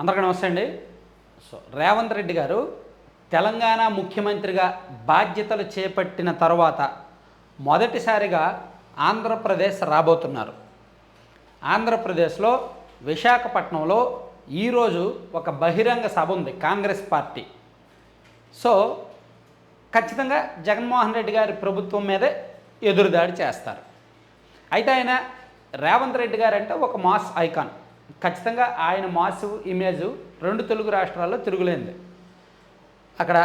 అందరికీ నమస్తే అండి. రేవంత్ రెడ్డి గారు తెలంగాణ ముఖ్యమంత్రిగా బాధ్యతలు చేపట్టిన తర్వాత మొదటిసారిగా ఆంధ్రప్రదేశ్ రాబోతున్నారు. ఆంధ్రప్రదేశ్లో విశాఖపట్నంలో ఈరోజు ఒక బహిరంగ సభ ఉంది కాంగ్రెస్ పార్టీ. ఖచ్చితంగా జగన్మోహన్ రెడ్డి గారి ప్రభుత్వం మీదే ఎదురుదాడి చేస్తారు. అయితే ఆయన రేవంత్ రెడ్డి గారు అంటే ఒక మాస్ ఐకాన్. ఖచ్చితంగా ఆయన మాస్ ఇమేజ్ రెండు తెలుగు రాష్ట్రాల్లో తిరుగులేంది. అక్కడ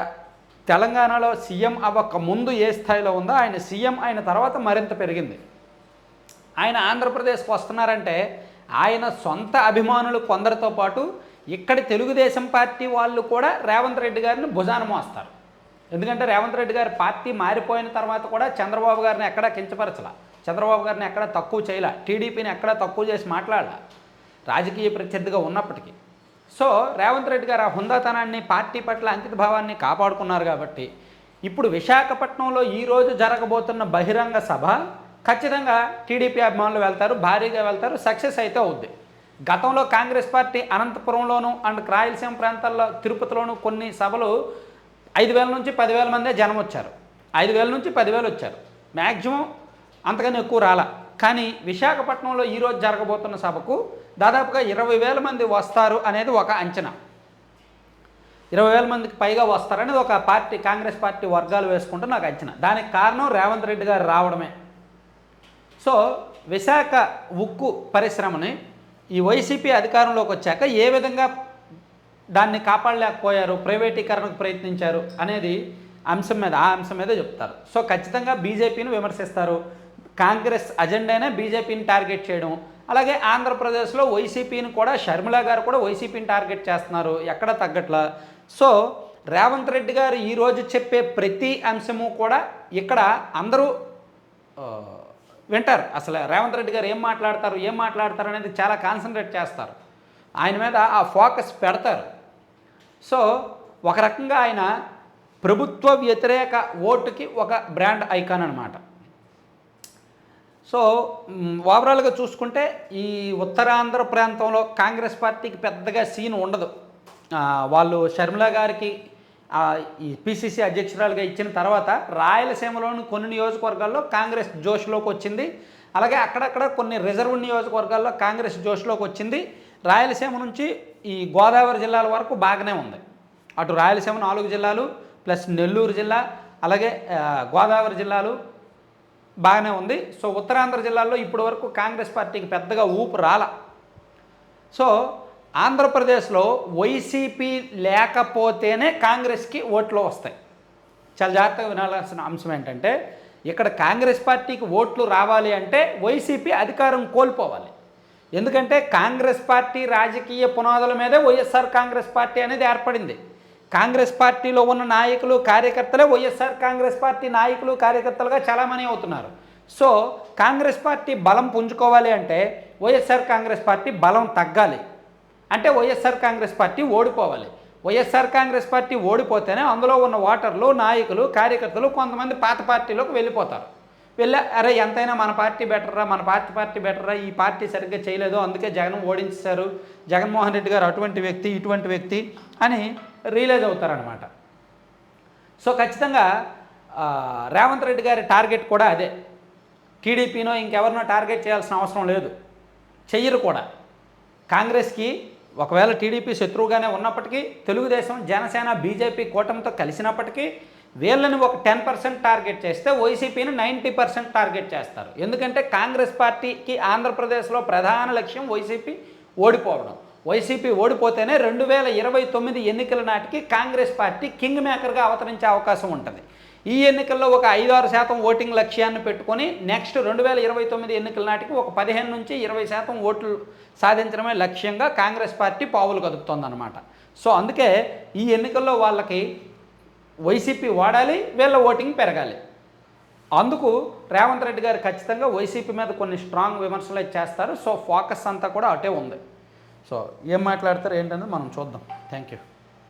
తెలంగాణలో సీఎం అవ్వక ముందు ఏ స్థాయిలో ఉందో ఆయన సీఎం అయిన తర్వాత మరింత పెరిగింది. ఆయన ఆంధ్రప్రదేశ్కి వస్తున్నారంటే ఆయన సొంత అభిమానులు కొందరితో పాటు ఇక్కడి తెలుగుదేశం పార్టీ వాళ్ళు కూడా రేవంత్ రెడ్డి గారిని భుజాన మోస్తారు. ఎందుకంటే రేవంత్ రెడ్డి గారి పార్టీ మారిపోయిన తర్వాత కూడా చంద్రబాబు గారిని ఎక్కడా కించపరచలా, చంద్రబాబు గారిని ఎక్కడా తక్కువ చేయలే, టీడీపీని ఎక్కడా తక్కువ చేసి మాట్లాడలా రాజకీయ ప్రత్యర్థిగా ఉన్నప్పటికీ. రేవంత్ రెడ్డి గారు ఆ హుందాతనాన్ని, పార్టీ పట్ల అంకితభావాన్ని కాపాడుకున్నారు. కాబట్టి ఇప్పుడు విశాఖపట్నంలో ఈరోజు జరగబోతున్న బహిరంగ సభ ఖచ్చితంగా టీడీపీ అభిమానులు వెళ్తారు, భారీగా వెళ్తారు, సక్సెస్ అయితే అవుద్ది. గతంలో కాంగ్రెస్ పార్టీ అనంతపురంలోను అండ్ రాయలసీమ ప్రాంతాల్లో తిరుపతిలోను కొన్ని సభలు 5,000 నుంచి 10,000 మందే జనం వచ్చారు. 5,000 నుంచి 10,000 వచ్చారు, మ్యాక్సిమం అంతకన్నా ఎక్కువ రాలా. కానీ విశాఖపట్నంలో ఈరోజు జరగబోతున్న సభకు దాదాపుగా 20,000 మంది వస్తారు అనేది ఒక అంచనా. 20,000 మందికి పైగా వస్తారనేది ఒక పార్టీ, కాంగ్రెస్ పార్టీ వర్గాలు వేసుకుంటే నాకు అంచనా. దానికి కారణం రేవంత్ రెడ్డి గారు రావడమే. విశాఖ ఉక్కు పరిశ్రమని ఈ వైసీపీ అధికారంలోకి వచ్చాక ఏ విధంగా దాన్ని కాపాడలేకపోయారు, ప్రైవేటీకరణకు ప్రయత్నించారు అనేది ఆ అంశం మీద చెప్తారు. ఖచ్చితంగా బీజేపీని విమర్శిస్తారు. కాంగ్రెస్ అజెండానే బీజేపీని టార్గెట్ చేయడం. అలాగే ఆంధ్రప్రదేశ్లో వైసీపీని కూడా, షర్మిల గారు కూడా వైసీపీని టార్గెట్ చేస్తున్నారు, ఎక్కడ తగ్గట్లా. రేవంత్ రెడ్డి గారు ఈరోజు చెప్పే ప్రతి అంశము కూడా ఇక్కడ అందరూ వింటారు. అసలు రేవంత్ రెడ్డి గారు ఏం మాట్లాడతారు అనేది చాలా కాన్సన్ట్రేట్ చేస్తారు, ఆయన మీద ఆ ఫోకస్ పెడతారు. ఒక రకంగా ఆయన ప్రభుత్వ వ్యతిరేక ఓటుకి ఒక బ్రాండ్ ఐకాన్ అనమాట. ఓవరాల్గా చూసుకుంటే ఈ ఉత్తరాంధ్ర ప్రాంతంలో కాంగ్రెస్ పార్టీకి పెద్దగా సీన్ ఉండదు. వాళ్ళు షర్మిల గారికి ఈ పిసిసి అధ్యక్షురాలుగా ఇచ్చిన తర్వాత రాయలసీమలోని కొన్ని నియోజకవర్గాల్లో కాంగ్రెస్ జోష్లోకి వచ్చింది. అలాగే అక్కడక్కడ కొన్ని రిజర్వ్ నియోజకవర్గాల్లో కాంగ్రెస్ జోష్లోకి వచ్చింది. రాయలసీమ నుంచి ఈ గోదావరి జిల్లాల వరకు బాగానే ఉంది. అటు రాయలసీమ 4 జిల్లాలు ప్లస్ నెల్లూరు జిల్లా, అలాగే గోదావరి జిల్లాలు బాగానే ఉంది. ఉత్తరాంధ్ర జిల్లాల్లో ఇప్పటి వరకు కాంగ్రెస్ పార్టీకి పెద్దగా ఊపు రాల. ఆంధ్రప్రదేశ్లో వైసీపీ లేకపోతేనే కాంగ్రెస్కి ఓట్లు వస్తాయి. చాలా జాగ్రత్తగా వినాల్సిన అంశం ఏంటంటే ఇక్కడ కాంగ్రెస్ పార్టీకి ఓట్లు రావాలి అంటే వైసీపీ అధికారం కోల్పోవాలి. ఎందుకంటే కాంగ్రెస్ పార్టీ రాజకీయ పునాదుల మీదే వైఎస్ఆర్ కాంగ్రెస్ పార్టీ అనేది ఏర్పడింది. కాంగ్రెస్ పార్టీలో ఉన్న నాయకులు, కార్యకర్తలే వైఎస్ఆర్ కాంగ్రెస్ పార్టీ నాయకులు, కార్యకర్తలుగా చాలామంది అవుతున్నారు. కాంగ్రెస్ పార్టీ బలం పుంజుకోవాలి అంటే వైఎస్ఆర్ కాంగ్రెస్ పార్టీ బలం తగ్గాలి. అంటే వైఎస్ఆర్ కాంగ్రెస్ పార్టీ ఓడిపోవాలి. వైఎస్ఆర్ కాంగ్రెస్ పార్టీ ఓడిపోతేనే అందులో ఉన్న ఓటర్లు, నాయకులు, కార్యకర్తలు కొంతమంది పాత పార్టీలోకి వెళ్ళిపోతారు. అరే ఎంతైనా మన పార్టీ బెటర్రా, ఈ పార్టీ సరిగ్గా చేయలేదు, అందుకే జగన్ ఓడించారు, జగన్మోహన్ రెడ్డి గారు అటువంటి వ్యక్తి, ఇటువంటి వ్యక్తి అని రియలైజ్ అవుతారనమాట. ఖచ్చితంగా రేవంత్ రెడ్డి గారి టార్గెట్ కూడా అదే. టీడీపీనో ఇంకెవరినో టార్గెట్ చేయాల్సిన అవసరం లేదు, చెయ్యరు కూడా. కాంగ్రెస్కి ఒకవేళ టీడీపీ శత్రువుగానే ఉన్నప్పటికీ, తెలుగుదేశం, జనసేన, బీజేపీ కూటమితో కలిసినప్పటికీ వీళ్ళని ఒక 10% టార్గెట్ చేస్తే వైసీపీని 90% టార్గెట్ చేస్తారు. ఎందుకంటే కాంగ్రెస్ పార్టీకి ఆంధ్రప్రదేశ్లో ప్రధాన లక్ష్యం వైసీపీ ఓడిపోవడం. వైసీపీ ఓడిపోతేనే 2029 ఎన్నికల నాటికి కాంగ్రెస్ పార్టీ కింగ్ మేకర్గా అవతరించే అవకాశం ఉంటుంది. ఈ ఎన్నికల్లో ఒక 5-6% ఓటింగ్ లక్ష్యాన్ని పెట్టుకొని నెక్స్ట్ 2029 ఎన్నికల నాటికి ఒక 15 నుంచి 20% ఓట్లు సాధించడమే లక్ష్యంగా కాంగ్రెస్ పార్టీ పావులు కదుపుతోందన్నమాట. అందుకే ఈ ఎన్నికల్లో వాళ్ళకి వైసీపీ వాడాలి, వీళ్ళ ఓటింగ్ పెరగాలి. అందుకు రేవంత్ రెడ్డి గారు ఖచ్చితంగా వైసీపీ మీద కొన్ని స్ట్రాంగ్ విమర్శలు చేస్తారు. ఫోకస్ అంతా కూడా అటే ఉంది. ఏం మాట్లాడతారు ఏంటనేది మనం చూద్దాం. Thank you.